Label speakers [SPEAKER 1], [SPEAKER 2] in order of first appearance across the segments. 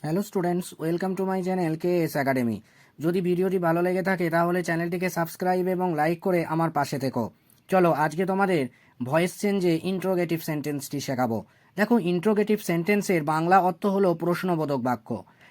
[SPEAKER 1] Hello students, welcome to my channel KS academy. যদি ভিডিওটি ভালো লেগে থাকে তাহলে চ্যানেলটিকে সাবস্ক্রাইব এবং লাইক করে আমার পাশে থেকো। চলো আজকে তোমাদের ভয়েস চেঞ্জে ইন্ট্রোগেটিভ সেন্টেন্সটি শেখাবো। দেখো, ইন্ট্রোগেটিভ সেন্টেন্সের বাংলা অর্থ হলো প্রশ্নবোধক বাক্য।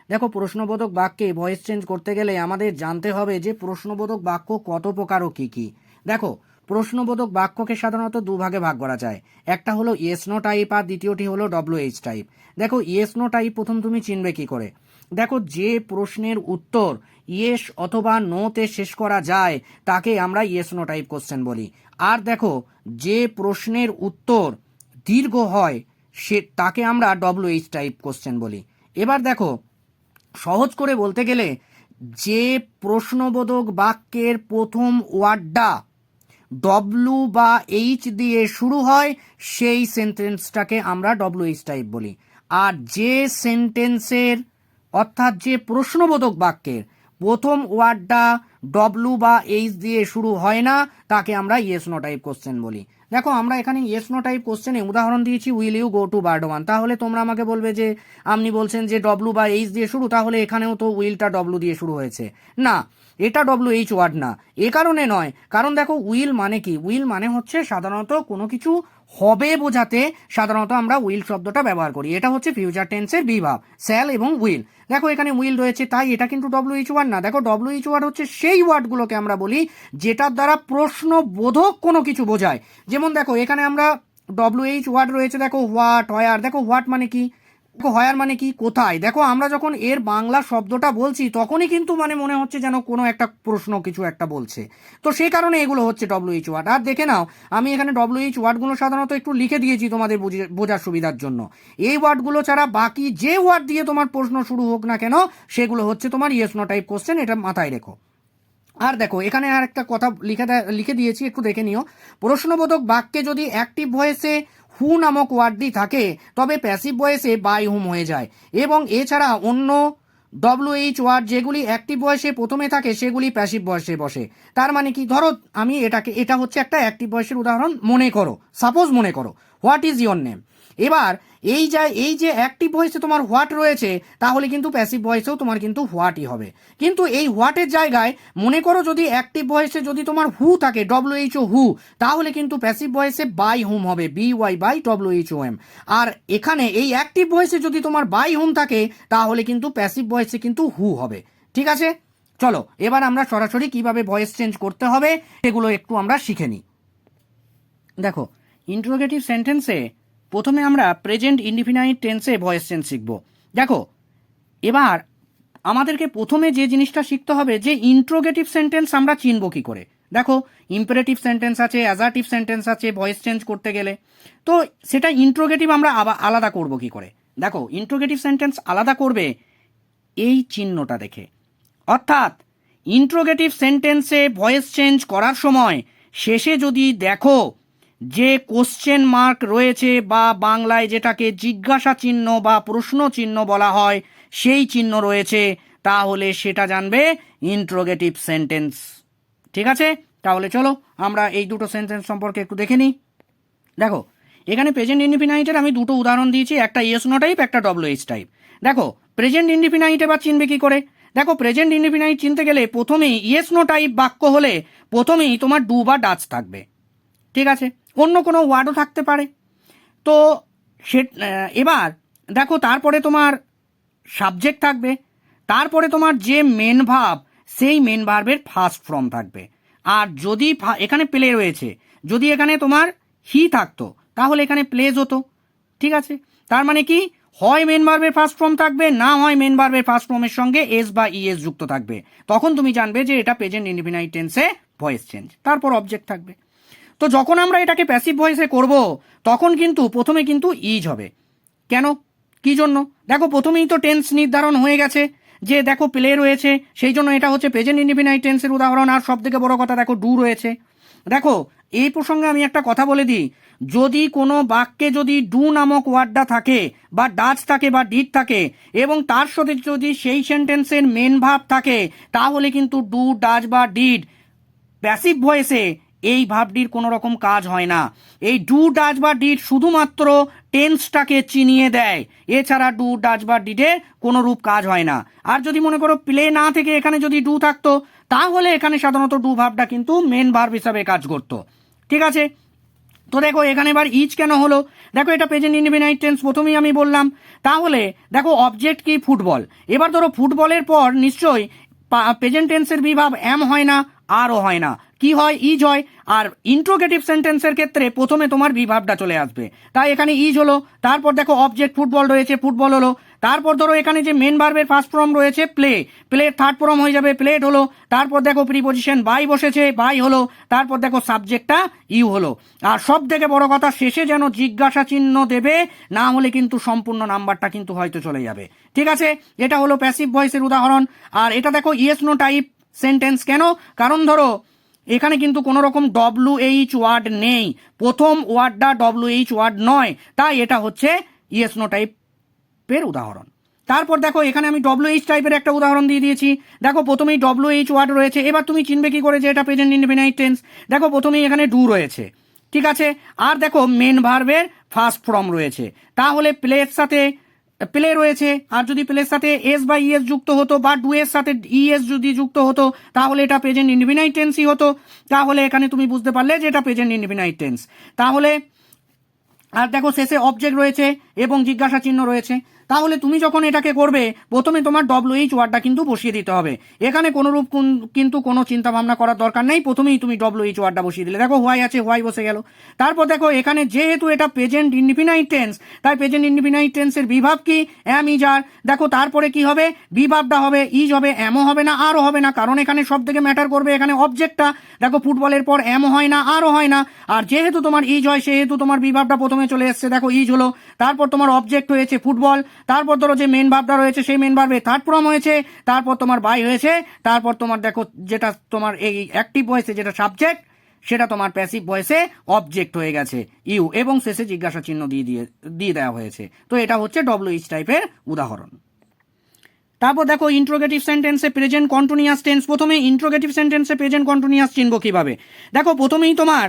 [SPEAKER 1] দেখো, প্রশ্নবোধক বাক্যে ভয়েস চেঞ্জ করতে গেলে আমাদের জানতে হবে যে প্রশ্নবোধক বাক্য কত প্রকার ও কী কী। দেখো, প্রশ্নবোধক বাক্যকে সাধারণত দুভাগে ভাগ করা যায়। একটা হলো ইয়েস নো টাইপ আর দ্বিতীয়টি হলো ডব্লিউএইচ টাইপ। দেখো, ইয়েস নো টাইপ প্রথম তুমি চিনবে কি করে? দেখো, যে প্রশ্নের উত্তর ইয়েস অথবা নোতে শেষ করা যায় তাকে আমরা ইয়েস নো টাইপ কোশ্চেন বলি। আর দেখো, যে প্রশ্নের উত্তর দীর্ঘ হয় তাকে আমরা ডব্লিউএইচ টাইপ কোশ্চেন বলি। এবার দেখো, সহজ করে বলতে গেলে যে প্রশ্নবোধক বাক্যের প্রথম ওয়ার্ডটা ডব্লু বা এইচ দিয়ে শুরু হয় সেই সেন্টেন্সটাকে আমরা ডব্লিউএইচ টাইপ বলি। আর যে সেন্টেন্সের অর্থাৎ যে প্রশ্নবোধক বাক্যের প্রথম ওয়ার্ডটা ডব্লু বা এইচ দিয়ে শুরু হয় না তাকে আমরা ইয়েস নো টাইপ কোশ্চেন বলি। দেখো, আমরা এখানে ইয়েস নো টাইপ কোশ্চেনে উদাহরণ দিয়েছি will you go to Burdwan. তাহলে তোমরা আমাকে বলবে যে আপনি বলছেন যে ডব্লু বা এইচ দিয়ে শুরু, তাহলে এখানেও তো উইলটা ডব্লু দিয়ে শুরু হয়েছে। না, এটা ডব্লিউএইচ ওয়ার্ড না। এ কারণে নয়, কারণ দেখো, উইল মানে কি? উইল মানে হচ্ছে সাধারণত কোনো কিছু হবে বোঝাতে সাধারণত আমরা উইল শব্দটা ব্যবহার করি। এটা হচ্ছে ফিউচার টেন্সের বিভাগ, শ্যাল এবং উইল। দেখো, এখানে উইল রয়েছে তাই এটা কিন্তু ডব্লিউএইচ ওয়ার্ড না। দেখো, ডব্লিউএইচ ওয়ার্ড হচ্ছে সেই ওয়ার্ডগুলোকে আমরা বলি যেটার দ্বারা প্রশ্নবোধক কোনো কিছু বোঝায়। যেমন দেখো, এখানে আমরা ডব্লিউএইচ ওয়ার্ড রয়েছে। দেখো, হোয়াট, হোয়ার। দেখো, হোয়াট মানে কি? হোয়ার মানে কি? কোথায়। দেখো, আমরা যখন এর বাংলা শব্দটা বলছি তখনই কিন্তু মানে মনে হচ্ছে যেন কোনো একটা প্রশ্ন কিছু একটা বলছে। তো সেই কারণে এগুলো হচ্ছে ডব্লিউএইচ ওয়ার্ড। আর দেখে নাও, আমি এখানে ডব্লিউএইচ ওয়ার্ডগুলো সাধারণত একটু লিখে দিয়েছি তোমাদের বোঝার সুবিধার জন্য। এই ওয়ার্ডগুলো ছাড়া বাকি যে ওয়ার্ড দিয়ে তোমার প্রশ্ন শুরু হোক না কেন সেগুলো হচ্ছে তোমার ইয়েস নো টাইপ কোশ্চেন, এটা মাথায় রেখো। আর দেখো, এখানে আর একটা কথা লিখে দিয়েছি, একটু দেখে নিও। প্রশ্নবোধক বাক্যে যদি অ্যাক্টিভ ভয়েসে হু নামক ওয়ার্ডটি থাকে তবে প্যাসিভ ভয়েসে বাই হুম হয়ে যায়। এবং এছাড়া অন্য ডব্লিউএইচ ওয়ার্ড যেগুলি অ্যাক্টিভ ভয়েসে প্রথমে থাকে সেগুলি প্যাসিভ ভয়েসে বসে। তার মানে কি? ধরো, আমি এটা হচ্ছে একটা অ্যাক্টিভ ভয়েসের উদাহরণ মনে করো, সাপোজ মনে করো হোয়াট ইজ ইয়োর নেম। এবার এই যে অ্যাক্টিভ ভয়েসে তোমার হোয়াট রয়েছে, তাহলে কিন্তু প্যাসিভ ভয়েসেও তোমার কিন্তু হোয়াটই হবে। কিন্তু এই হোয়াটের জায়গায় মনে করো যদি অ্যাক্টিভ ভয়েসে যদি তোমার হু থাকে, ডব্লিউএইচও হু, তাহলে কিন্তু প্যাসিভ ভয়েসে বাই হুম হবে, বিওয়াই বাই ডব্লিউএইচওএম। আর এখানে এই অ্যাক্টিভ ভয়েসে যদি তোমার বাই হুম থাকে তাহলে কিন্তু প্যাসিভ ভয়েসে কিন্তু হু হবে। ঠিক আছে, চলো এবার আমরা সরাসরি কিভাবে ভয়েস চেঞ্জ করতে হবে সেগুলো একটু আমরা শিখে নিই। দেখো, ইন্ট্রোগেটিভ সেন্টেন্সে প্রথমে আমরা প্রেজেন্ট ইনডিফিনাইট টেন্সে ভয়েস চেঞ্জ শিখব। দেখো, এবার আমাদেরকে প্রথমে যে জিনিসটা শিখতে হবে যে ইন্ট্রোগেটিভ সেন্টেন্স আমরা চিনব কি করে। দেখো, ইম্পারেটিভ সেন্টেন্স আছে, অ্যাজার্টিভ সেন্টেন্স আছে ভয়েস চেঞ্জ করতে গেলে। তো সেটা ইন্ট্রোগেটিভ আমরা আলাদা করব কি করে? দেখো, ইন্ট্রোগেটিভ সেন্টেন্স আলাদা করবে এই চিহ্নটা দেখে। অর্থাৎ ইন্ট্রোগেটিভ সেন্টেন্সে ভয়েস চেঞ্জ করার সময় শেষে যদি দেখো যে কোশ্চেন মার্ক রয়েছে বা বাংলায় যেটাকে জিজ্ঞাসা চিহ্ন বা প্রশ্ন চিহ্ন বলা হয় সেই চিহ্ন রয়েছে, তাহলে সেটা জানবে ইন্ট্রোগেটিভ সেন্টেন্স। ঠিক আছে, তাহলে চলো আমরা এই দুটো সেন্টেন্স সম্পর্কে একটু দেখে নিই। দেখো, এখানে প্রেজেন্ট ইনডিফিনাইটের আমি দুটো উদাহরণ দিয়েছি, একটা ইয়েস নো টাইপ, একটা ডব্লিউএইচ টাইপ। দেখো, প্রেজেন্ট ইনডিফিনাইট এবার চিনবে কি করে? দেখো, প্রেজেন্ট ইনডিফিনাইট চিনতে গেলে প্রথমেই ইয়েস নো টাইপ বাক্য হলে প্রথমেই তোমার ডু বা ডাচ থাকবে। ঠিক আছে, অন্য কোনো ওয়ার্ডও থাকতে পারে। তো সে এবার দেখো, তারপরে তোমার সাবজেক্ট থাকবে, তারপরে তোমার যে মেন ভার্ব সেই মেন ভার্বের ফার্স্ট ফর্ম থাকবে। আর যদি এখানে প্লে রয়েছে, যদি এখানে তোমার হি থাকতো তাহলে এখানে প্লেজ হতো। ঠিক আছে, তার মানে কি? হয় মেন ভার্বের ফার্স্ট ফর্ম থাকবে, না হয় মেন ভার্বের ফার্স্ট ফর্মের সঙ্গে এস বা ইএস যুক্ত থাকবে। তখন তুমি জানবে যে এটা প্রেজেন্ট ইনডিফিনাইট টেন্সে ভয়েস চেঞ্জ। তারপর অবজেক্ট থাকবে। তো যখন আমরা এটাকে প্যাসিভ ভয়েসে করব তখন কিন্তু প্রথমে কিন্তু ইজ হবে। কেন, কি জন্য? দেখো, প্রথমেই তো টেন্স নির্ধারণ হয়ে গেছে যে দেখো প্লে রয়েছে, সেই জন্য এটা হচ্ছে প্রেজেন্ট ইনডিফিনাইট টেন্সের উদাহরণ। আর সব থেকে বড় কথা, দেখো ডু রয়েছে। দেখো, এই প্রসঙ্গে আমি একটা কথা বলে দিই, যদি কোনো বাক্যে যদি ডু নামক ওয়ার্ডটা থাকে বা ডাচ থাকে বা ডিড থাকে এবং তার সাথে যদি সেই সেন্টেন্সের মেন ভার্ব থাকে, তাহলে কিন্তু ডু, ডাচ বা ডিড প্যাসিভ ভয়েসে এই ভার্বটির কোনো রকম কাজ হয় না। এই ডু ডাজ বা ডিড শুধুমাত্র টেন্সটাকে চিনিয়ে দেয়, এছাড়া ডু ডাজ বা ডিডের কোনো রূপ কাজ হয় না। আর যদি মনে করো প্লে না থেকে এখানে যদি ডু থাকতো, তাহলে এখানে সাধারণত ডু ভার্বটা কিন্তু মেন ভার্ব হিসাবে কাজ করতো। ঠিক আছে, তো দেখো এখানে এবার ইজ কেন হলো, দেখো এটা প্রেজেন্ট ইনডিফিনাইট টেন্স, প্রথমেই আমি বললাম। তাহলে দেখো অবজেক্ট কি, ফুটবল। এবার ধরো ফুটবলের পর নিশ্চয়ই প্রেজেন্ট টেন্সের বিভাব এম হয় না, আরও হয় না, কি হয়, ইজ হয়। আর ইন্ট্রোগেটিভ সেন্টেন্সের ক্ষেত্রে প্রথমে তোমার বিভাবটা চলে আসবে, তাই এখানে ইজ হলো। তারপর দেখো অবজেক্ট ফুটবল রয়েছে, ফুটবল হলো। তারপর ধরো এখানে যে মেন ভার্বের ফার্স্ট ফর্ম রয়েছে প্লে, প্লের থার্ড ফর্ম হয়ে যাবে প্লেড হলো। তারপর দেখো প্রিপোজিশন বাই বসেছে, বাই হলো। তারপর দেখো সাবজেক্টটা ইউ হলো। আর সব থেকে বড় কথা, শেষে যেন জিজ্ঞাসা চিহ্ন দেবে, না হলে কিন্তু সম্পূর্ণ নাম্বারটা কিন্তু হয়তো চলে যাবে। ঠিক আছে, এটা হলো প্যাসিভ ভয়েসের উদাহরণ। আর এটা দেখো ইয়েস নো টাইপ সেন্টেন্স কেন, কারণ ধরো এখানে কিন্তু কোনো রকম WH ওয়ার্ড নেই, প্রথম ওয়ার্ডটা WH ওয়ার্ড নয়, তাই এটা হচ্ছে ইয়েস নো টাইপের উদাহরণ। তারপর দেখো এখানে আমি WH টাইপের একটা উদাহরণ দিয়ে দিয়েছি। দেখো প্রথমেই WH ওয়ার্ড রয়েছে, এবার তুমি চিনবে কি করে যে এটা প্রেজেন্ট ইনডিফিনাইট টেন্স, দেখো প্রথমেই এখানে ডু রয়েছে। ঠিক আছে, আর দেখো মেন ভার্বের ফার্স্ট ফর্ম রয়েছে, তাহলে প্লের সাথে প্লে রয়েছে। আর যদি প্লের সাথে এস বা ইএস যুক্ত হতো, বা ডু এর সাথে ইএস যদি যুক্ত হতো, তাহলে এটা প্রেজেন্ট ইনডিফিনাইট টেন্সই হতো। তাহলে এখানে তুমি বুঝতে পারলে যে এটা প্রেজেন্ট ইনডিফিনাইট টেন্স। তাহলে আর দেখো শেষে অবজেক্ট রয়েছে এবং জিজ্ঞাসা চিহ্ন রয়েছে। তাহলে তুমি যখন এটাকে করবে, প্রথমে তোমার WH ওয়ার্ডটা কিন্তু বসিয়ে দিতে হবে। এখানে কোনোরূপ কিন্তু কোনো চিন্তা ভাবনা করার দরকার নেই, প্রথমেই তুমি WH ওয়ার্ডটা বসিয়ে দিলে। দেখো হোয়াই আছে, হোয়াই বসে গেল। তারপর দেখো এখানে যেহেতু এটা প্রেজেন্ট ইনডিফিনাইট টেন্স, তাই প্রেজেন্ট ইনডিফিনাইট টেন্সের বিভাব কি, অ্যাম ইজ আর। দেখো তারপরে কি হবে, বিভাবটা হবে ইজ হবে, অ্যামও হবে না, আরও হবে না, কারণ এখানে সব থেকে ম্যাটার করবে এখানে অবজেক্টটা। দেখো ফুটবলের পর অ্যামও হয় না, আরও হয় না, আর যেহেতু তোমার ইজ হয় সেহেতু তোমার বিভাবটা প্রথমে চলে এসছে। দেখো ইজ হলো, তারপর তোমার অবজেক্ট হয়েছে ফুটবল, তারপর ধরো যে মেন ভার্বটা রয়েছে সেই মেন ভার্বে থার্ড ফর্ম হয়েছে, তারপর তোমার বাই হয়েছে, তারপর তোমার দেখো যেটা তোমার এই অ্যাক্টিভ ভয়েসে যেটা সাবজেক্ট, সেটা তোমার প্যাসিভ ভয়েসে অবজেক্ট হয়ে গেছে ইউ, এবং শেষে জিজ্ঞাসা চিহ্ন দিয়ে দেওয়া হয়েছে। তো এটা হচ্ছে WH টাইপের উদাহরণ। তারপর দেখো ইন্ট্রোগেটিভ সেন্টেন্সে প্রেজেন্ট কন্টিনিউয়াস টেন্স। প্রথমে ইন্ট্রোগেটিভ সেন্টেন্সে প্রেজেন্ট কন্টিনিউয়াস চিনব কিভাবে, দেখো প্রথমেই তোমার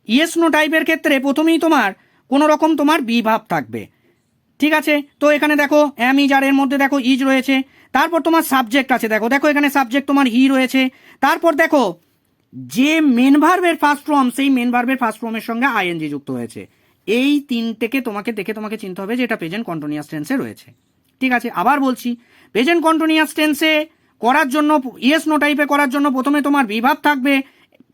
[SPEAKER 1] ইয়েস নো টাইপের ক্ষেত্রে প্রথমেই তোমার কোনো রকম তোমার বিভাব থাকবে। ঠিক আছে, তো এখানে দেখো অ্যাম ইজ আর, এর মধ্যে দেখো ইজ রয়েছে। তারপর তোমার সাবজেক্ট আছে, দেখো দেখো এখানে সাবজেক্ট তোমার হি রয়েছে। তারপর দেখো যে মেন ভার্বের ফার্স্ট ফর্ম, সেই মেন ভার্বের ফার্স্ট ফর্মের সঙ্গে আইএনজি যুক্ত হয়েছে। এই তিনটেকে তোমাকে দেখে তোমাকে চিনতে হবে যে এটা প্রেজেন্ট কন্টিনিউয়াস টেন্সে রয়েছে। ঠিক আছে, আবার বলছি, প্রেজেন্ট কন্টিনিউয়াস টেন্সে করার জন্য, ইয়েস নো টাইপে করার জন্য প্রথমে তোমার বিভাব থাকবে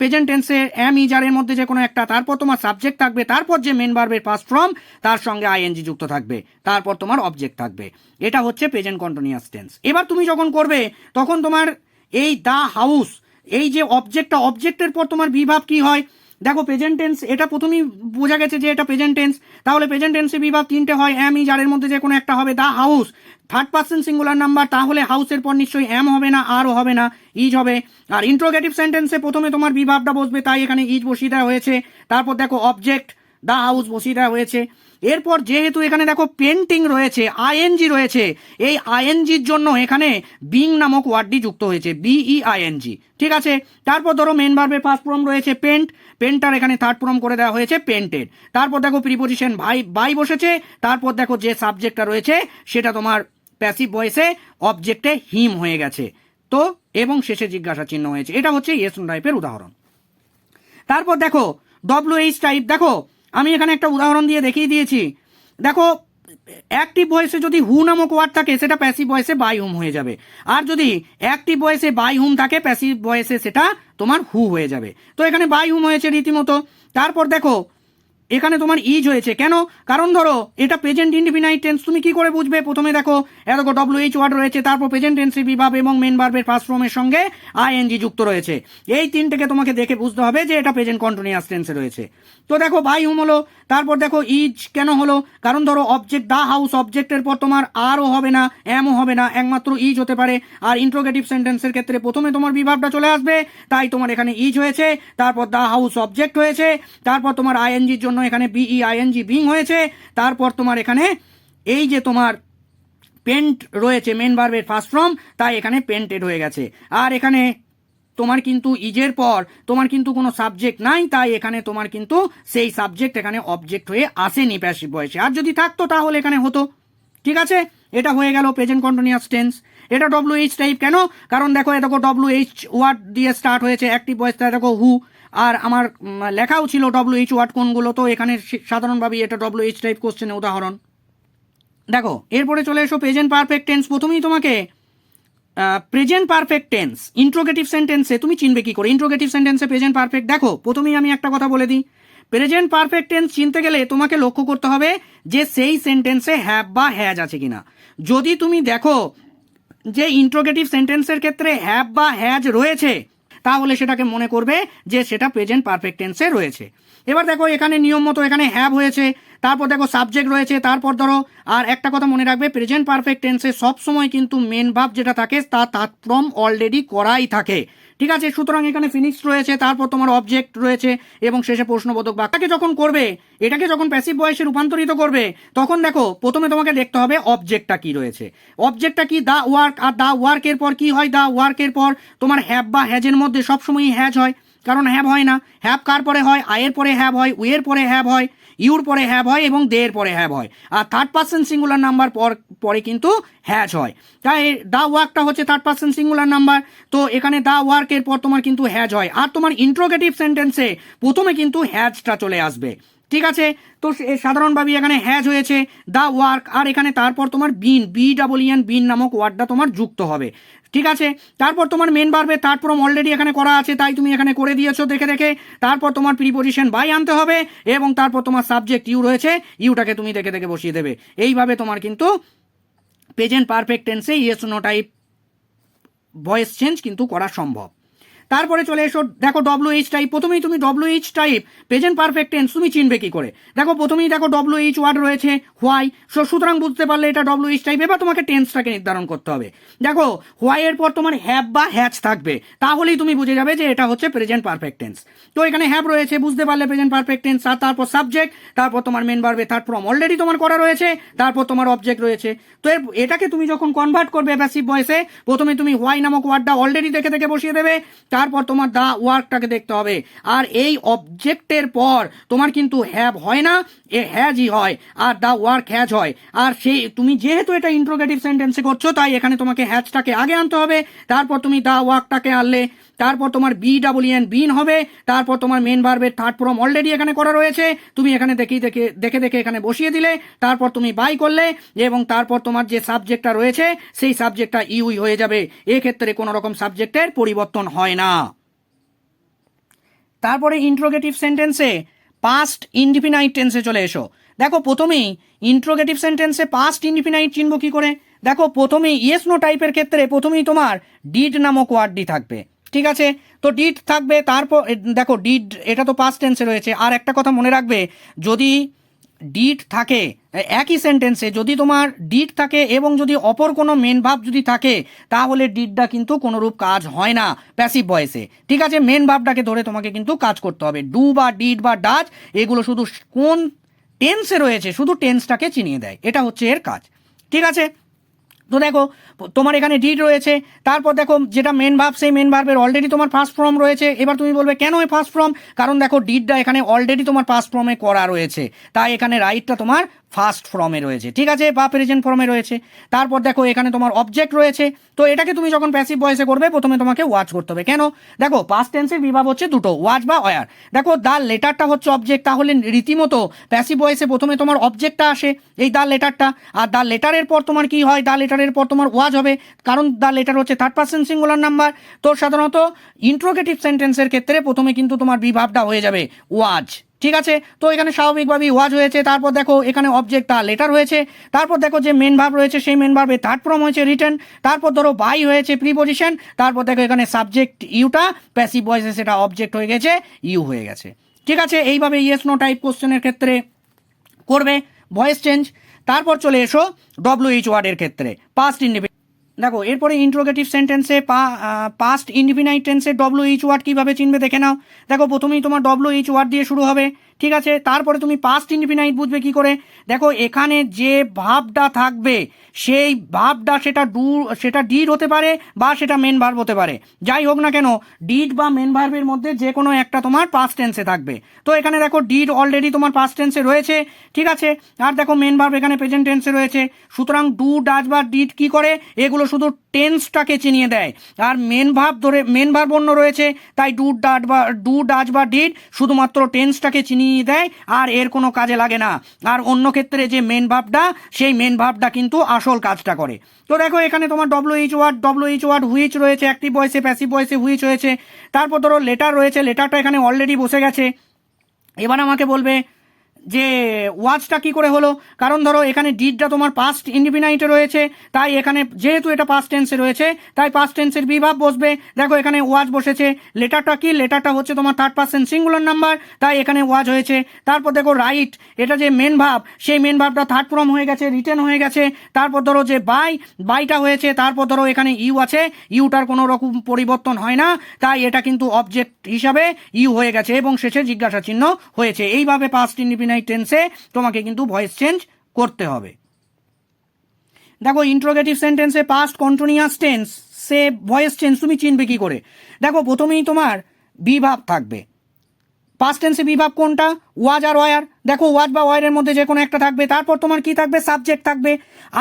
[SPEAKER 1] প্রেজেন্ট টেন্সে অ্যাম ইজ আর এর মধ্যে যে কোনো একটা, তারপর তোমার সাবজেক্ট থাকবে, তারপর যে মেন ভার্বের ফার্স্ট ফর্ম তার সঙ্গে আইএনজি যুক্ত থাকবে, তারপর তোমার অবজেক্ট থাকবে। এটা হচ্ছে প্রেজেন্ট কন্টিনিউয়াস টেন্স। এবার তুমি যখন করবে তখন তোমার এই দ্য হাউস, এই যে অবজেক্টটা, অবজেক্টের পর তোমার বিভাব কি হয়, দেখো প্রেজেন্ট টেন্স, এটা প্রথমেই বোঝা গেছে যে এটা প্রেজেন্ট টেন্স। তাহলে প্রেজেন্ট টেন্সের বিভাব তিনটে হয়, অ্যাম ইজ আর এর মধ্যে যে কোনো একটা হবে, the house third person singular number, তাহলে হাউসের পর নিশ্চয়ই অ্যাম হবে না, আরও হবে না, ইজ হবে। আর ইন্ট্রোগেটিভ সেন্টেন্সে প্রথমে তোমার বিভাবটা বসবে, তাই এখানে ইজ বসিয়ে দেওয়া হয়েছে। তারপর দেখো অবজেক্ট দ্য হাউস বসিয়ে দেওয়া হয়েছে। এরপর যেহেতু এখানে দেখো পেন্টিং রয়েছে, আইএনজি রয়েছে, এই আইএনজির জন্য এখানে বিং নামক ওয়ার্ডটি যুক্ত হয়েছে, BEING। ঠিক আছে, তারপর ধরো মেন ভার্বের ফার্স্ট ফর্ম রয়েছে পেন্ট, পেন্টার এখানে থার্ড ফর্ম করে দেওয়া হয়েছে পেন্টেড। তারপর দেখো প্রিপোজিশন বাই বসেছে, তারপর দেখো যে সাবজেক্টটা রয়েছে সেটা তোমার প্যাসিভ ভয়েসে অবজেক্টে হিম হয়ে গেছে, তো এবং শেষে জিজ্ঞাসা চিহ্ন হয়েছে। এটা হচ্ছে ইয়েস নো টাইপের উদাহরণ। তারপর দেখো WH টাইপ, দেখো আমি এখানে একটা উদাহরণ দিয়ে দেখিয়ে দিয়েছি। দেখো অ্যাক্টিভ ভয়েসে যদি হু নামক ওয়ার্ড থাকে সেটা প্যাসিভ ভয়েসে বাই হুম হয়ে যাবে, আর যদি অ্যাক্টিভ ভয়েসে বাই হুম থাকে প্যাসিভ ভয়েসে সেটা তোমার হু হয়ে যাবে। তো এখানে বাই হুম হয়েছে রীতিমতো। তারপর দেখো এখানে তোমার ইজ হয়েছে কেন, কারণ ধরো এটা প্রেজেন্ট ইনডিফিনাইট টেন্স, তুমি কি করে বুঝবে, প্রথমে দেখো দেখো WH ওয়ার্ড রয়েছে, তারপর প্রেজেন্ট টেন্সের বিভাব এবং মেন ভার্বের ফার্স্ট ফর্মের সঙ্গে আইএনজি যুক্ত রয়েছে। এই তিনটেকে তোমাকে দেখে বুঝতে হবে যে এটা প্রেজেন্ট কন্টিনিউয়াস টেন্সে রয়েছে। তো দেখো বাই হুম হলো, তারপর দেখো ইজ কেন হলো, কারণ ধরো অবজেক্ট দ্য হাউস, অবজেক্টের পর তোমার আরও হবে না, অ্যামও হবে না, একমাত্র ইজ হতে পারে। আর ইন্ট্রোগেটিভ সেন্টেন্সের ক্ষেত্রে প্রথমে তোমার বিভাবটা চলে আসবে, তাই তোমার এখানে ইজ হয়েছে, তারপর দ্য হাউস অবজেক্ট হয়েছে, তারপর তোমার আইএনজির জন্য এখানে BEING বিং হয়েছে, তারপর তোমার এখানে এই যে তোমার পেন্ট রয়েছে মেন ভার্বের ফার্স্ট ফর্ম, তাই এখানে পেন্টেড হয়ে গেছে। আর এখানে তোমার কিন্তু ইজের পর তোমার কিন্তু কোনো সাবজেক্ট নাই, তাই এখানে তোমার কিন্তু সেই সাবজেক্ট এখানে অবজেক্ট হয়ে আসেনি প্যাসিভ ভয়েসে। আর যদি থাকতো তাহলে এখানে হতো। ঠিক আছে, এটা হয়ে গেল প্রেজেন্ট কন্টিনিউয়াস টেন্স। এটা ডব্লিউএইচ টাইপ কেন? কারণ দেখো এ দেখো ডব্লিউএইচ ওয়ার্ড দিয়ে স্টার্ট হয়েছে অ্যাক্টিভ ভয়েসটা, দেখো হু, আর আমার লেখাও ছিল ডব্লিউএইচ ওয়ার্ড কোনগুলো, তো এখানে সাধারণভাবেই এটা ডব্লিউএইচ টাইপ কোশ্চেনের উদাহরণ। দেখো এরপরে চলে এসো প্রেজেন্ট পারফেক্ট টেন্স। প্রথমেই তোমাকে প্রেজেন্ট পারফেক্ট টেন্স ইন্ট্রোগেটিভ সেন্টেন্সে তুমি চিনবে কি করে ইন্ট্রোগেটিভ সেন্টেন্সে প্রেজেন্ট পারফেক্ট। দেখো প্রথমেই আমি একটা কথা বলে দিই, প্রেজেন্ট পারফেক্ট টেন্স চিনতে গেলে তোমাকে লক্ষ্য করতে হবে যে সেই সেন্টেন্সে হ্যাভ বা হ্যাজ আছে কিনা। যদি তুমি দেখো যে ইন্ট্রোগেটিভ সেন্টেন্সের ক্ষেত্রে হ্যাভ বা হ্যাজ রয়েছে, তাহলে সেটাকে মনে করবে যে সেটা প্রেজেন্ট পারফেক্ট টেন্সে রয়েছে। এবার দেখো এখানে নিয়ম মতো এখানে হ্যাভ হয়েছে, তারপর দেখো সাবজেক্ট রয়েছে, তারপর ধরো আর একটা কথা মনে রাখবে প্রেজেন্ট পারফেক্ট টেন্সে সবসময় কিন্তু মেন ভার্ব যেটা থাকে তা তাৎপ্রম অলরেডি করাই থাকে। ঠিক আছে, সুতরাং এখানে ফিনিক্স রয়েছে, তারপর তোমার অবজেক্ট রয়েছে এবং শেষে প্রশ্নবোধক বাক্যকে যখন করবে, এটাকে যখন প্যাসিভ ভয়েসে রূপান্তরিত করবে, তখন দেখো প্রথমে তোমাকে দেখতে হবে অবজেক্টটা কি রয়েছে। অবজেক্টটা কি? The work. আর দা ওয়ার্কের পর কি হয়? দা ওয়ার্কের পর তোমার হ্যাভ বা হ্যাজের মধ্যে সবসময়ই হ্যাজ হয়, কারণ হ্যাভ হয় না। হ্যাভ কার পরে হয়? আয়ের পরে হ্যাভ হয়, উয়ের পরে হ্যাভ হয়, ইউর পরে হ্যাভ হয় এবং দের পরে হ্যাভ হয়। আর থার্ড পার্সন সিঙ্গুলার নাম্বার পরে কিন্তু হ্যাজ হয়। তাই দা ওয়ার্কটা হচ্ছে থার্ড পার্সন সিঙ্গুলার নাম্বার, তো এখানে দা ওয়ার্কের পর তোমার কিন্তু হ্যাজ হয়। আর তোমার ইন্ট্রোগেটিভ সেন্টেন্সে প্রথমে কিন্তু হ্যাজটা চলে আসবে। ঠিক আছে, তো সাধারণভাবে এখানে হ্যাজ হয়েছে দা ওয়ার্ক, আর এখানে তারপর তোমার বিন, BEEN বিন নামক ওয়ার্ডটা তোমার যুক্ত হবে। ঠিক আছে, তারপর তোমার মেন ভার্বের থার্ড ফর্ম অলরেডি এখানে করা আছে, তাই তুমি এখানে করে দিয়েছো দেখে দেখে। তারপর তোমার প্রিপোজিশন বাই আনতে হবে এবং তারপর তোমার সাবজেক্ট ইউ রয়েছে, ইউটাকে তুমি দেখে দেখে বসিয়ে দেবে। এইভাবে তোমার কিন্তু প্রেজেন্ট পারফেক্ট টেন্সে yes no type voice change কিন্তু করা সম্ভব। তারপরে চলে এসো দেখো ডব্লিউএইচ টাইপ। প্রথমেই তুমি WH type present perfect tense তুমি চিনবে কি করে? দেখো প্রথমেই দেখো ডব্লিউএইচ ওয়ার্ড রয়েছে হোয়াই, সুতরাং বুঝতে পারলে এটা ডব্লিউএইচ টাইপ। এবার তোমাকে টেন্সটাকে নির্ধারণ করতে হবে। দেখো হোয়াই এর পর তোমার হ্যাভ বা হ্যাজ থাকবে, তাহলেই তুমি বুঝে যাবে যে এটা হচ্ছে প্রেজেন্ট পারফেক্ট টেন্স। তো এখানে হ্যাভ রয়েছে, বুঝতে পারলে প্রেজেন্ট পারফেক্ট টেন্স। আর তারপর সাবজেক্ট, তারপর তোমার মেন ভার্বে থার্ড ফর্ম অলরেডি তোমার করা রয়েছে, তারপর তোমার অবজেক্ট রয়েছে। তো এটাকে তুমি যখন কনভার্ট করবে প্যাসিভ ভয়েসে, প্রথমে তুমি হোয়াই নামক ওয়ার্ডটা অলরেডি দেখে দেখে বসিয়ে দেবে, তারপর তোমার দা ওয়ার্কটাকে দেখতে হবে। আর এই অবজেক্টের পর তোমার কিন্তু হ্যাভ হয় না, এ হ্যাজই হয়, আর দা ওয়ার্ক হ্যাজ হয়। আর সেই তুমি যেহেতু এটা ইন্ট্রোগেটিভ সেন্টেন্সে করছো, তাই এখানে তোমাকে হ্যাজটাকে আগে আনতে হবে, তারপর তুমি দা ওয়ার্কটাকে আনলে, তারপর তোমার BEEN বিন হবে, তারপর তোমার মেন ভার্বের থার্ড ফর্ম অলরেডি এখানে করা রয়েছে, তুমি এখানে দেখে দেখে এখানে বসিয়ে দিলে, তারপর তুমি বাই করলে এবং তারপর তোমার যে সাবজেক্টটা রয়েছে সেই সাবজেক্টটা ইউই হয়ে যাবে। এক্ষেত্রে কোনো রকম সাবজেক্টের পরিবর্তন হয় না। তারপরে ইন্ট্রোগেটিভ সেন্টেন্সে পাস্ট ইনডিফিনাইট টেন্সে চলে এসো। দেখো প্রথমেই ইন্ট্রোগেটিভ সেন্টেন্সে পাস্ট ইনডিফিনাইট চিনব কি করে? দেখো প্রথমেই ইয়েস নো টাইপের ক্ষেত্রে প্রথমেই তোমার ডিড নামক ওয়ার্ডটি থাকবে। ঠিক আছে, তো ডিড থাকবে, তারপর দেখো ডিড এটা তো পাস্ট টেন্সে রয়েছে। আর একটা কথা মনে রাখবে, যদি ডিড থাকে একই সেন্টেন্সে, যদি তোমার ডিড থাকে এবং যদি অপর কোনো মেন ভার্ব যদি থাকে, তাহলে ডিডটা কিন্তু কোনোরূপ কাজ হয় না প্যাসিভ ভয়েসে। ঠিক আছে, মেন ভার্বটাকে ধরে তোমাকে কিন্তু কাজ করতে হবে। ডু বা ডিড বা ডাজ এগুলো শুধু কোন টেন্সে রয়েছে শুধু টেন্সটাকে চিনিয়ে দেয়, এটা হচ্ছে এর কাজ। ঠিক আছে, তো দেখো তোমার এখানে ডিড রয়েছে, তারপর দেখো যেটা মেন ভার্ব সেই মেন ভার্বের অলরেডি তোমার ফার্স্ট ফর্ম রয়েছে। এবার তুমি বলবে কেন এই ফার্স্ট ফর্ম? কারণ দেখো ডিডটা এখানে অলরেডি তোমার ফার্স্ট ফর্মে করা রয়েছে, তাই এখানে রাইটটা তোমার ফার্স্ট ফর্মে রয়েছে। ঠিক আছে, বা প্রেজেন্ট ফর্মে রয়েছে। তারপর দেখো এখানে তোমার অবজেক্ট রয়েছে, তো এটাকে তুমি যখন প্যাসিভ ভয়েসে করবে প্রথমে তোমাকে ওয়াচ করতে হবে। কেন? দেখো পাস্ট টেন্সের বিভাগ হচ্ছে দুটো, ওয়াচ বা ওয়ার। দেখো দা লেটারটা হচ্ছে অবজেক্ট, তাহলে রীতিমতো প্যাসিভ ভয়েসে প্রথমে তোমার অবজেক্টটা আসে, এই দা লেটারটা। আর দা লেটারের পর তোমার কি হয়? দা লেটারের পর তোমার ওয়াচ হবে, কারণ দা লেটার হচ্ছে থার্ড পার্সন সিঙ্গুলার নাম্বার। তো সাধারণত ইন্ট্রোগেটিভ সেন্টেন্সের ক্ষেত্রে প্রথমে কিন্তু তোমার বিভাবটা হয়ে যাবে ওয়াচ। ঠিক আছে, তো এখানে স্বাভাবিকভাবেই ওয়াজ হয়েছে, তারপর দেখো এখানে অবজেক্ট দা লেটার হয়েছে, তারপর দেখো যে মেন ভার্ব রয়েছে সেই মেন ভার্বে থার্ড ফর্ম হয়েছে রিটার্ন, তারপর ধরো বাই হয়েছে প্রিপোজিশন, তারপর দেখো এখানে সাবজেক্ট ইউটা প্যাসিভ ভয়েসে সেটা অবজেক্ট হয়ে গেছে, ইউ হয়ে গেছে। ঠিক আছে, এইভাবে ইয়েস নো টাইপ কোশ্চেনের ক্ষেত্রে করবে ভয়েস চেঞ্জ। তারপর চলে এসো ডব্লিউএইচ ওয়ার্ডের ক্ষেত্রে পাস্ট ইনডিফিনিট। দেখো এরপরে ইন্ট্রোগেটিভ সেন্টেন্সে পাস্ট ইনডিফিনাইট টেন্সে ডব্লিউএইচ ওয়ার্ড কীভাবে চিনবে দেখে নাও। দেখো প্রথমেই তোমার ডব্লিউএইচ ওয়ার্ড দিয়ে শুরু হবে। ঠিক আছে। তারপরে তুমি পাস্ট ইনডিফিনাইট বুঝবে কি করে, দেখো এখানে যে ভাবটা থাকবে সেই ভাবটা সেটা ডিড হতে পারে বা সেটা মেন ভার্ব হতে পারে, যাই হোক না কেন ডিড বা মেন ভার্বের মধ্যে যে কোনো একটা তোমার পাস্ট টেন্সে থাকবে। তো এখানে দেখো ডিড অলরেডি তোমার পাস্ট টেন্সে রয়েছে, ঠিক আছে, আর দেখো মেন ভার্ব এখানে প্রেজেন্ট টেন্সে রয়েছে। সুতরাং ডু ডাজ বা ডিড কি করে, এগুলো শুধু টেন্সটাকে চিনিয়ে দেয়। আর মেন ভার্ব অন্য রয়েছে, তাই ডু ডাজ বা ডিড শুধুমাত্র টেন্সটাকে চিনিয়ে দেয় আর এর কোনো কাজে লাগে না। আর অন্য ক্ষেত্রে যে মেন ভার্বটা, সেই মেন ভার্বটা কিন্তু আসল কাজটা করে। তো দেখো এখানে তোমার ডব্লিউএইচ ওয়ার্ড হুইচ রয়েছে, অ্যাক্টিভ ভয়েসে, প্যাসিভ ভয়েসে হুইচ হয়েছে। তারপর ধরো লেটার রয়েছে, লেটারটা এখানে অলরেডি বসে গেছে। এবার আমাকে বলবে যে ওয়াচটা কি করে হলো, কারণ ধরো এখানে ডিডটা তোমার পাস্ট ইনডিফিনাইটে রয়েছে, তাই এখানে যেহেতু এটা পাস্ট টেন্সে রয়েছে তাই পাস্ট টেন্সের বিভাব বসবে। দেখো এখানে ওয়াচ বসেছে। লেটারটা কি, লেটারটা হচ্ছে তোমার থার্ড পারসন সিঙ্গুলার নাম্বার, তাই এখানে ওয়াচ হয়েছে। তারপর দেখো রাইট, এটা যে মেন ভার্ব, সেই মেন ভার্বটা থার্ড ফর্ম হয়ে গেছে, রিটেন হয়ে গেছে। তারপর ধরো যে বাইটা হয়েছে, তারপর ধরো এখানে ইউ আছে, ইউটার কোনো রকম পরিবর্তন হয় না, তাই এটা কিন্তু অবজেক্ট হিসাবে ইউ হয়ে গেছে এবং শেষে জিজ্ঞাসা চিহ্ন হয়েছে। এইভাবে পাস্ট ইনডিফিনাইট টেন্সে তোমাকে কিন্তু ভয়েস চেঞ্জ করতে হবে। দেখো ইন্ট্রোগেটিভ সেন্টেন্সে পাস্ট কন্টিনিউয়াস টেন্স সে ভয়েস চেঞ্জ তুমি চিনবে কি করে, দেখো প্রথমেই তোমার বিভাব থাকবে। পাস্ট টেন্সে বিভাব কোনটা, ওয়াজ আর ওয়ার। দেখো ওয়াজ বা ওয়ারের মধ্যে যে কোনো একটা থাকবে, তারপর তোমার কি থাকবে, সাবজেক্ট থাকবে।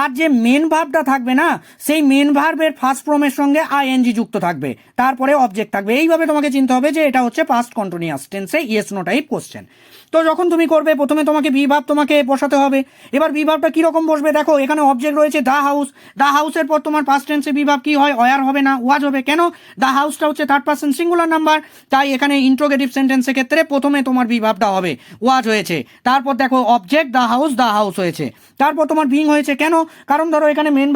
[SPEAKER 1] আর যে মেন ভার্বটা থাকবে না, সেই মেন ভার্বের ফার্স্ট ফর্মের সঙ্গে আইএনজি যুক্ত থাকবে, তারপরে অবজেক্ট থাকবে। এইভাবে তোমাকে চিনতে হবে যে এটা হচ্ছে পাস্ট কন্টিনিউয়াস টেন্সে ইয়েস নো টাইপ কোশ্চেন। তো যখন তুমি করবে প্রথমে তোমাকে বিভাব তোমাকে বসাতে হবে। এবার বিভাবটা কীরকম বসবে, দেখো এখানে অবজেক্ট রয়েছে দ্য হাউস। দ্য হাউসের পর তোমার পাস্ট টেন্সে বিভাব কি হয়, ওয়ার হবে না, ওয়াজ হবে। কেন, দ্য হাউসটা হচ্ছে থার্ড পারসন সিঙ্গুলার নাম্বার, তাই এখানে ইন্ট্রোগেটিভ সেন্টেন্সের ক্ষেত্রে প্রথমে তোমার বিভাবটা হবে, ওয়াজ হয়েছে। তারপর দেখো অবজেক্ট দ্য হাউস হয়েছে। তারপর তোমার বিং হয়েছে। কেন, কারণ ধরো এখানে মেন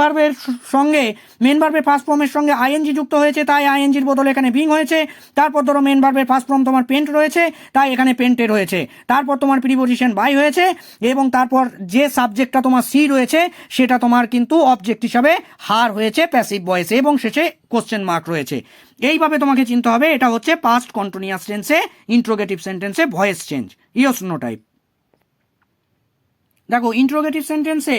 [SPEAKER 1] ভার্বের ফার্স্ট ফর্মের সঙ্গে আইএনজি যুক্ত হয়েছে, তাই আইএনজির বদলে এখানে বিং হয়েছে। তারপর ধরো মেন ভার্বের ফার্স্ট ফর্ম তোমার পেন্ট রয়েছে, তাই এখানে পেন্টেড হয়েছে। তারপর তোমার প্রিপোজিশন বাই হয়েছে এবং তারপর যে সাবজেক্টটা তোমার সি রয়েছে সেটা তোমার কিন্তু অবজেক্ট হিসাবে হার হয়েছে প্যাসিভ ভয়েসে এবং শেষে কোশ্চেন মার্ক রয়েছে। এইভাবে তোমাকে চিনতে হবে এটা হচ্ছে পাস্ট কন্টিনিউয়াস টেন্সে ইন্ট্রোগেটিভ সেন্টেন্সে voice change yes no type. দেখো ইন্ট্রোগেটিভ সেন্টেন্সে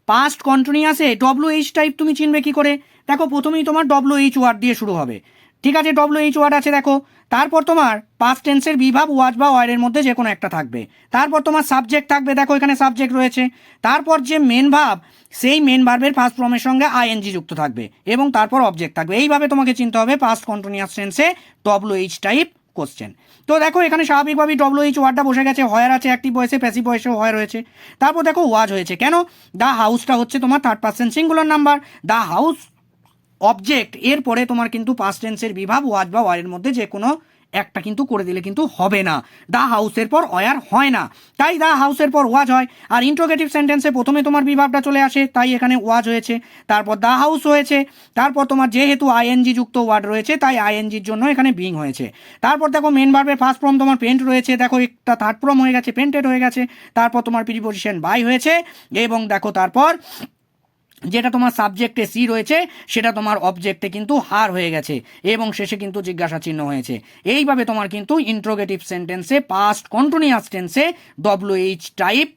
[SPEAKER 1] পাস্ট কন্টিনিউয়াসে ডব্লিউএইচ টাইপ তুমি চিনবে কি করে, দেখো প্রথমেই তোমার ডব্লিউএইচ ওয়ার্ড দিয়ে শুরু হবে, ঠিক আছে, ডব্লিউএইচ ওয়ার্ড আছে দেখো। তারপর তোমার পাস্ট টেন্সের বিভাব ওয়াজ বা ওয়ারের মধ্যে যে কোনো একটা থাকবে। তারপর তোমার সাবজেক্ট থাকবে, দেখো এখানে সাবজেক্ট রয়েছে। তারপর যে মেন ভার্ব, সেই মেন ভার্বের ফার্স্ট ফর্মের সঙ্গে আইএনজি যুক্ত থাকবে এবং তারপর অবজেক্ট থাকবে। এইভাবে তোমাকে চিনতে হবে পাস্ট কন্টিনিউয়াস টেন্সে ডব্লিউএইচ টাইপ কোশ্চেন। তো দেখো এখানে স্বাভাবিকভাবেই ডব্লিউএইচ ওয়ার্ডটা বসে গেছে, হয়ার আছে, অ্যাক্টিভ ভয়েসে, প্যাসিভ ভয়েসেও হয়ার হয়েছে। তারপর দেখো ওয়াজ হয়েছে। কেন, দ্য হাউসটা হচ্ছে তোমার third person singular number, the house object, এরপরে তোমার কিন্তু পাস্ট টেন্সের বিভাব ওয়াজ বা ওয়ারের মধ্যে যে কোনো একটা কিন্তু করে দিলে কিন্তু হবে না, দ্য হাউসের পর ওয়ার হয় না, তাই দ্য হাউসের পর ওয়াজ হয়। আর ইন্ট্রোগেটিভ সেন্টেন্সে প্রথমে তোমার বিভাবটা চলে আসে, তাই এখানে ওয়াজ হয়েছে, তারপর দ্য হাউস হয়েছে। তারপর তোমার যেহেতু আইএনজি যুক্ত ওয়ার্ড রয়েছে, তাই আইএনজির জন্য এখানে বিং হয়েছে। তারপর দেখো মেন ভার্বের ফার্স্ট ফর্ম তোমার পেন্ট রয়েছে, দেখো একটা থার্ড ফর্ম হয়ে গেছে, পেন্টেড হয়ে গেছে। তারপর তোমার প্রিপোজিশন বাই হয়েছে এবং দেখো তারপর যেটা তোমার সাবজেক্টে সি রয়েছে সেটা তোমার অবজেক্টে কিন্তু হার হয়ে গেছে এবং শেষে কিন্তু জিজ্ঞাসা চিহ্ন হয়েছে। এইভাবে তোমার কিন্তু ইন্ট্রোগেটিভ সেন্টেন্সে পাস্ট কন্টিনিউয়াস টেন্সে ডব্লিউএইচ টাইপ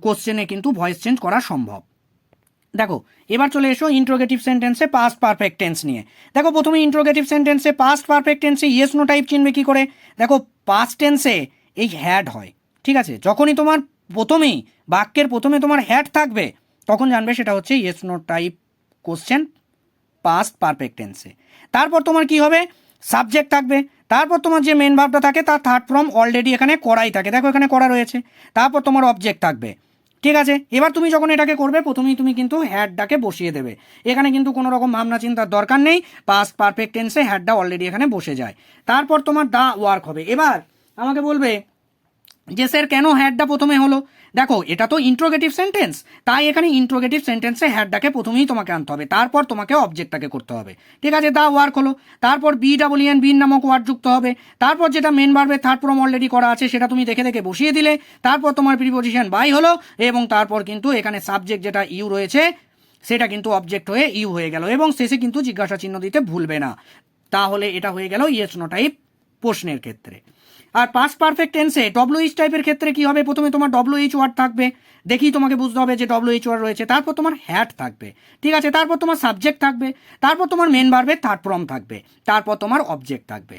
[SPEAKER 1] কোশ্চেনে কিন্তু ভয়েস চেঞ্জ করা সম্ভব। দেখো এবার চলে এসো ইন্ট্রোগেটিভ সেন্টেন্সে পাস্ট পারফেক্ট টেন্স নিয়ে। দেখো প্রথমে ইন্ট্রোগেটিভ সেন্টেন্সে পাস্ট পারফেক্ট টেন্সে ইয়েস নো টাইপ চিনবে কি করে, দেখো পাস্ট টেন্সে এই হ্যাড হয়, ঠিক আছে, যখনই তোমার প্রথমেই বাক্যের প্রথমে তোমার হ্যাড থাকবে তখন জানবে সেটা হচ্ছে yes no type question past perfect টেন্সে। তারপর তোমার কি হবে, সাবজেক্ট থাকবে। তারপর তোমার যে মেন ভার্বটা থাকে তার থার্ড ফর্ম অলরেডি এখানে করাই থাকে, দেখো এখানে করা রয়েছে। তারপর তোমার অবজেক্ট থাকবে, ঠিক আছে। এবার তুমি যখন এটাকে করবে প্রথমেই তুমি কিন্তু হ্যাডটাকে বসিয়ে দেবে, এখানে কিন্তু কোনো রকম ভাবনা চিন্তার দরকার নেই, পাস্ট পারফেক্ট টেন্সে হ্যাডটা অলরেডি এখানে বসে যায়। তারপর তোমার দা ওয়ার্ক হবে। এবার আমাকে বলবে যে স্যার কেন হ্যাডটা প্রথমে হলো, দেখো এটা তো ইন্ট্রোগেটিভ সেন্টেন্স, তাই এখানে ইন্ট্রোগেটিভ সেন্টেন্সে হ্যাডটাকে প্রথমেই তোমাকে আনতে হবে, তারপর তোমাকে অবজেক্টটাকে করতে হবে, ঠিক আছে। দা ওয়ার্ক হলো, তারপর বিন নামক ওয়ার্ড যুক্ত হবে। তারপর যেটা মেন ভার্বের থার্ড ফর্ম অলরেডি করা আছে সেটা তুমি দেখে দেখে বসিয়ে দিলে। তারপর তোমার প্রিপোজিশন বাই হলো এবং তারপর কিন্তু এখানে সাবজেক্ট যেটা ইউ রয়েছে সেটা কিন্তু অবজেক্ট হয়ে ইউ হয়ে গেল এবং শেষে কিন্তু জিজ্ঞাসা চিহ্ন দিতে ভুলবে না। তাহলে এটা হয়ে গেল ইয়েস নো টাইপ প্রশ্নের ক্ষেত্রে। আর পাস্ট পারফেক্ট টেন্সে ডব্লিউএইচ টাইপের ক্ষেত্রে কি হবে, প্রথমে তোমার ডব্লিউএইচ ওয়ার্ড থাকবে, দেখি তোমাকে বুঝতে হবে যে ডব্লিউএইচ ওয়ার্ড রয়েছে, তারপর তোমার হ্যাড থাকবে, ঠিক আছে, তারপর তোমার সাবজেক্ট থাকবে, তারপর তোমার মেন ভার্বের থার্ড ফর্ম থাকবে, তারপর তোমার অবজেক্ট থাকবে।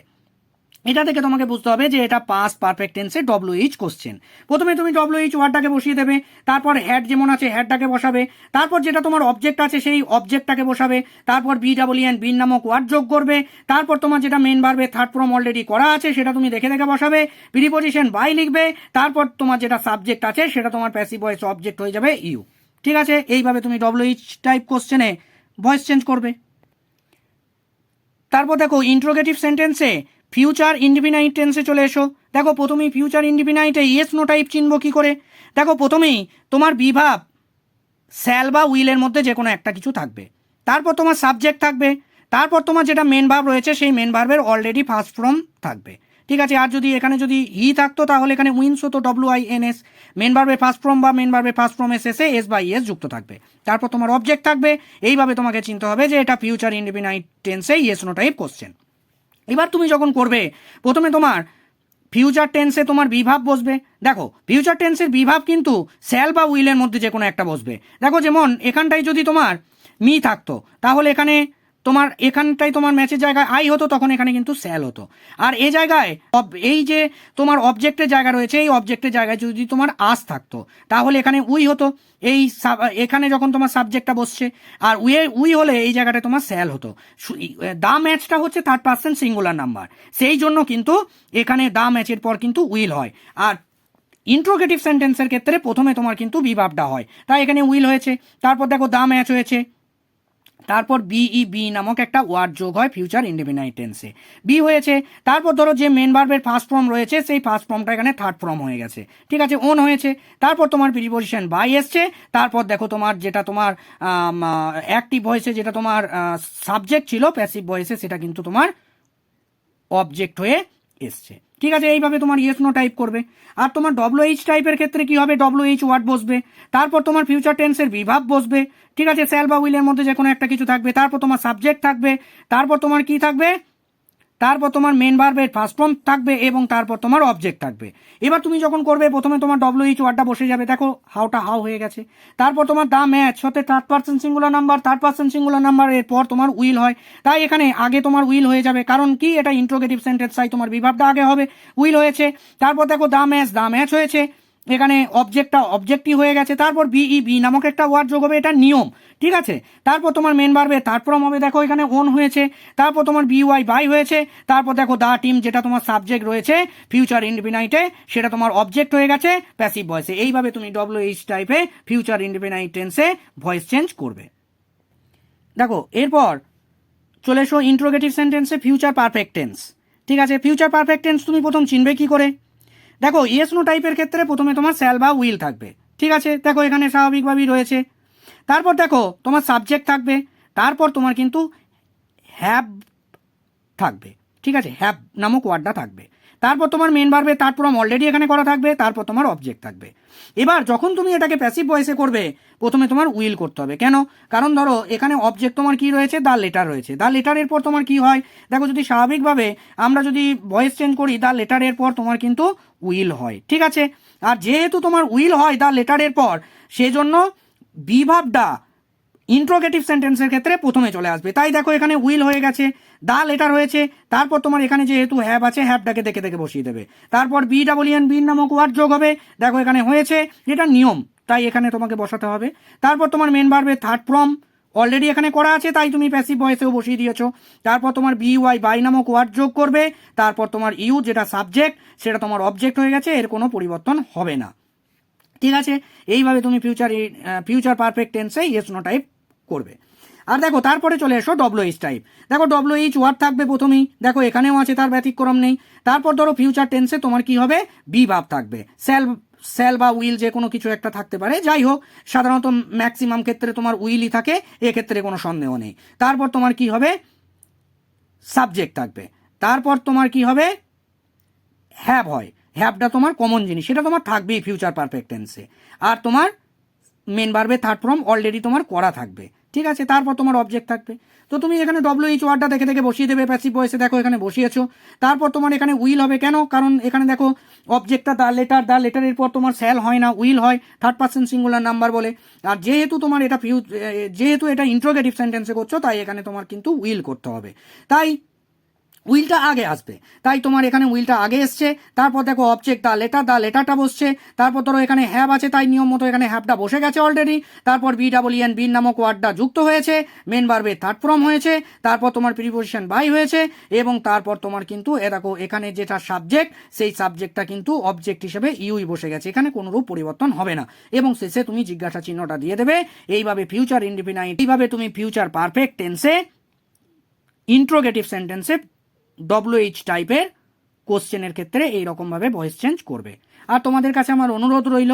[SPEAKER 1] এটা থেকে তোমাকে বুঝতে হবে যে এটা পাস্ট পারফেক্ট টেন্সে ডব্লিউএইচ কোশ্চেন। প্রথমে তুমি ডব্লিউএইচ ওয়ার্ডটাকে বসিয়ে দেবে, তারপর হ্যাড যেমন আছে হ্যাডটাকে বসাবে, তারপর যেটা তোমার অবজেক্ট আছে সেই অবজেক্টটাকে বসাবে, তারপর BEEN বিন নামক ওয়ার্ড যোগ করবে, তারপর তোমার যেটা মেন ভার্বে থার্ড ফর্ম অলরেডি করা আছে সেটা তুমি দেখে দেখে বসাবে, প্রিপোজিশন বাই লিখবে, তারপর তোমার যেটা সাবজেক্ট আছে সেটা তোমার প্যাসিভ ভয়েস অবজেক্ট হয়ে যাবে ইউ। ঠিক আছে, এইভাবে তুমি ডব্লিউএইচ টাইপ কোশ্চেনে ভয়েস চেঞ্জ করবে। তারপর দেখো ইন্ট্রোগেটিভ সেন্টেন্সে ফিউচার ইনডিফিনাইট টেন্সে চলে এসো। দেখো প্রথমেই ফিউচার ইনডিফিনাইটে ইয়েস নো টাইপ চিনব কী করে, দেখো প্রথমেই তোমার বিভাব শ্যাল বা উইলের মধ্যে যে কোনো একটা কিছু থাকবে, তারপর তোমার সাবজেক্ট থাকবে, তারপর তোমার যেটা মেন ভার্ব রয়েছে সেই মেন ভার্বের অলরেডি ফার্স্ট ফর্ম থাকবে, ঠিক আছে। আর যদি এখানে যদি হি থাকতো তাহলে এখানে উইন্স হতো WINS, মেন ভার্বের ফার্স্ট ফর্ম বা মেন ভার্বের ফার্স্ট ফর্মের শেষে S বা ES যুক্ত থাকবে, তারপর তোমার অবজেক্ট থাকবে। এইভাবে তোমাকে চিনতে হবে যে এটা ফিউচার ইনডিফিনাইট টেন্সে ইয়েস নো টাইপ কোশ্চেন। এবার তুমি যখন করবে প্রথমে তোমার ফিউচার টেন্সে তোমার বিভাব বসবে। দেখো ফিউচার টেন্সের বিভাব কিন্তু শ্যাল বা উইলের মধ্যে যে কোনো একটা বসবে। দেখো যেমন এখানটায় যদি তোমার মি থাকতো তাহলে এখানে তোমার এখানটায় তোমার ম্যাচের জায়গায় আই হতো, তখন এখানে কিন্তু শ্যাল হতো। আর এই জায়গায় এই যে তোমার অবজেক্টের জায়গা রয়েছে এই অবজেক্টের জায়গায় যদি তোমার আস থাকতো তাহলে এখানে উই হতো। এই এখানে যখন তোমার সাবজেক্টটা বসছে আর উই হলে এই জায়গাটায় তোমার শ্যাল হতো। দা ম্যাচটা হচ্ছে থার্ড পার্সন সিঙ্গুলার নাম্বার, সেই জন্য কিন্তু এখানে দা ম্যাচের পর কিন্তু উইল হয়। আর ইন্ট্রোগেটিভ সেন্টেন্সের ক্ষেত্রে প্রথমে তোমার কিন্তু বিভাবটা হয়, তাই এখানে উইল হয়েছে, তারপর দেখো দা ম্যাচ হয়েছে, তারপর বি নামক একটা ওয়ার্ড যোগ হয় ফিউচার ইনডিফিনাইট টেন্সে, বি হয়েছে, তারপর ধরো যে মেন ভার্বের ফার্স্ট ফর্ম রয়েছে সেই ফার্স্ট ফর্মটা এখানে থার্ড ফর্ম হয়ে গেছে, ঠিক আছে, ওন হয়েছে, তারপর তোমার প্রিপোজিশন বাই এসছে, তারপর দেখো তোমার যেটা তোমার অ্যাক্টিভ ভয়েসে যেটা তোমার সাবজেক্ট ছিল প্যাসিভ ভয়েসে সেটা কিন্তু তোমার অবজেক্ট হয়ে এসছে, ঠিক আছে। এইভাবে তোমার ইয়েস নো টাইপ করবে। আর তোমার ডব্লিউএইচ টাইপের ক্ষেত্রে কি হবে, ডব্লিউএইচ ওয়ার্ড বসবে, তারপর তোমার ফিউচার টেন্সের বিভাব বসবে, ঠিক আছে, শ্যাল বা উইলের মধ্যে যে কোনো একটা কিছু থাকবে, তারপর তোমার সাবজেক্ট থাকবে, তারপর তোমার কি থাকবে, তারপর তোমার মেন ভার্বের ফার্স্ট ফর্ম থাকবে এবং তারপর তোমার অবজেক্ট থাকবে। এবার তুমি যখন করবে প্রথমে তোমার ডব্লিউএইচ ওয়ার্ডটা বসে যাবে, দেখো হাউটা হাউ হয়ে গেছে, তারপর তোমার দা ম্যাচ হতে third person singular number, third person singular number এর পর তোমার উইল হয়, তাই এখানে আগে তোমার উইল হয়ে যাবে, কারণ কি এটা ইন্ট্রোগেটিভ সেন্টেন্স, তাই তোমার বিভাবটা আগে হবে, উইল হয়েছে, তারপর দেখো দা ম্যাচ হয়েছে, এখানে অবজেক্টটা অবজেক্টই হয়ে গেছে, তারপর বি নামক একটা ওয়ার্ড যোগ হবে, এটা নিয়ম, ঠিক আছে। তারপর তোমার মেন ভার্বে থার্ড ফর্ম হবে, দেখো এখানে ওন হয়েছে, তারপর তোমার BY বাই হয়েছে, তারপর দেখো দা টিম যেটা তোমার সাবজেক্ট রয়েছে ফিউচার ইনডিফিনাইটে সেটা তোমার অবজেক্ট হয়ে গেছে প্যাসিভ ভয়েসে। এইভাবে তুমি ডব্লিউএইচ টাইপে ফিউচার ইনডিফিনাইট টেন্সে ভয়েস চেঞ্জ করবে। দেখো এরপর চলে এসো ইন্ট্রোগেটিভ সেন্টেন্সে ফিউচার পারফেক্ট টেন্স, ঠিক আছে। ফিউচার পারফেক্ট টেন্স তুমি প্রথম চিনবে কি করে, দেখো ইয়েস নো টাইপের ক্ষেত্রে প্রথমে তোমার শ্যাল বা উইল থাকবে, ঠিক আছে, দেখো এখানে স্বাভাবিকভাবেই রয়েছে, তারপর দেখো তোমার সাবজেক্ট থাকবে, তারপর তোমার কিন্তু হ্যাভ থাকবে, ঠিক আছে, হ্যাভ নামক ওয়ার্ডটা থাকবে, তারপর তোমার মেন ভার্বে থার্ড ফর্ম অলরেডি এখানে করা থাকবে, তারপর তোমার অবজেক্ট থাকবে। এবার যখন তুমি এটাকে প্যাসিভ ভয়েসে করবে প্রথমে তোমার উইল করতে হবে, কেন, কারণ ধরো এখানে অবজেক্ট তোমার কি রয়েছে, দা লেটার রয়েছে, দা লেটারের পর তোমার কি হয়, দেখো যদি স্বাভাবিকভাবে আমরা যদি ভয়েস চেঞ্জ করি দা লেটারের পর তোমার কিন্তু উইল হয়, ঠিক আছে। আর যেহেতু তোমার উইল হয় দা লেটারের পর, সেজন্য বিভাবটা ইন্ট্রোগেটিভ সেন্টেন্সের ক্ষেত্রে প্রথমে চলে আসবে, তাই দেখো এখানে উইল হয়ে গেছে, দা লেটার হয়েছে, তারপর তোমার এখানে যেহেতু হ্যাভ আছে হ্যাভটাকে দেখে দেখে বসিয়ে দেবে, তারপর বিন নামক ওয়ার্ড যোগ হবে, দেখো এখানে হয়েছে, এটা নিয়ম, তাই এখানে তোমাকে বসাতে হবে, তারপর তোমার মেন ভার্বে থার্ড ফর্ম অলরেডি এখানে করা আছে তাই তুমি প্যাসিভ ভয়েসেও বসিয়ে দিয়েছো, তারপর তোমার BY বাই নামক ওয়ার্ড যোগ করবে, তারপর তোমার ইউ যেটা সাবজেক্ট সেটা তোমার অবজেক্ট হয়ে গেছে, এর কোনো পরিবর্তন হবে না, ঠিক আছে। এইভাবে তুমি ফিউচার পারফেক্ট টেন্সে ইয়েস নো টাইপ করবে। আর দেখো তারপরে চলে এসো ডব্লিউএইচ টাইপ, দেখো ডব্লিউএইচ ওয়ার্ড থাকবে প্রথমেই, দেখো এখানেও আছে, তার ব্যতিক্রম নেই, তারপর ধরো ফিউচার টেন্সে তোমার কি হবে, বি ভাব থাকবে, শ্যাল বা উইল যে কোনো কিছু একটা থাকতে পারে, যাই হোক সাধারণত ম্যাক্সিমাম ক্ষেত্রে তোমার উইলই থাকে, এক্ষেত্রে কোনো সন্দেহ নেই, তারপর তোমার কি হবে, সাবজেক্ট থাকবে, তারপর তোমার কি হবে, হ্যাভ হয়, হ্যাভটা তোমার কমন জিনিস, সেটা তোমার থাকবেই ফিউচার পারফেক্ট টেন্সে, আর তোমার মেন ভার্বে থার্ড ফর্ম অলরেডি তোমার করা থাকবে,
[SPEAKER 2] ঠিক আছে, তারপর তোমার অবজেক্ট থাকবে। তো তুমি এখানে WH ওয়ার্ডটা দেখে দেখে বসিয়ে দেবে, প্যাসিভ ভয়েসে দেখো এখানে বসিয়েছো। তারপর তোমার এখানে উইল হবে, কেন? কারণ এখানে দেখো অবজেক্টটা দ্য লেটারের পর তোমার শ্যাল হয় না, উইল হয়, থার্ড পার্সন সিঙ্গুলার নাম্বার বলে। আর যেহেতু তোমার এটা যেহেতু এটা ইন্ট্রোগেটিভ সেন্টেন্সে করছো, তাই এখানে তোমার কিন্তু উইল করতে হবে, তাই উইলটা আগে আসবে। তাই তোমার এখানে উইলটা আগে এসছে। তারপর দেখো অবজেক্ট দ্য লেটারটা বসছে। তারপর ধরো এখানে হ্যাভ আছে, তাই নিয়ম মতো এখানে হ্যাভটা বসে গেছে অলরেডি। তারপর BWN বিন নামক ওয়ার্ডটা যুক্ত হয়েছে, মেন ভার্বের থার্ড ফর্ম হয়েছে। তারপর তোমার প্রিপোজিশন বাই হয়েছে, এবং তারপর তোমার কিন্তু দেখো এখানে যেটা সাবজেক্ট, সেই সাবজেক্টটা কিন্তু অবজেক্ট হিসেবে ইউই বসে গেছে, এখানে কোনোরূপ পরিবর্তন হবে না। এবং শেষে তুমি জিজ্ঞাসা চিহ্নটা দিয়ে দেবে। এইভাবে ফিউচার ইনডিফিনাইট, এইভাবে তুমি ফিউচার পারফেক্ট টেন্সে ইন্ট্রোগেটিভ সেন্টেন্সে WH টাইপের কোশ্চেনের ক্ষেত্রে এইরকমভাবে ভয়েস চেঞ্জ করবে। আর তোমাদের কাছে আমার অনুরোধ রইল,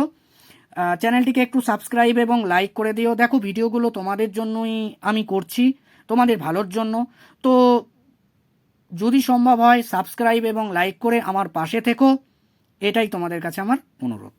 [SPEAKER 2] চ্যানেলটিকে একটু সাবস্ক্রাইব এবং লাইক করে দিও। দেখো ভিডিওগুলো তোমাদের জন্যই আমি করছি, তোমাদের ভালোর জন্য। তো যদি সম্ভব হয় সাবস্ক্রাইব এবং লাইক করে আমার পাশে থেকো, এটাই তোমাদের কাছে আমার অনুরোধ।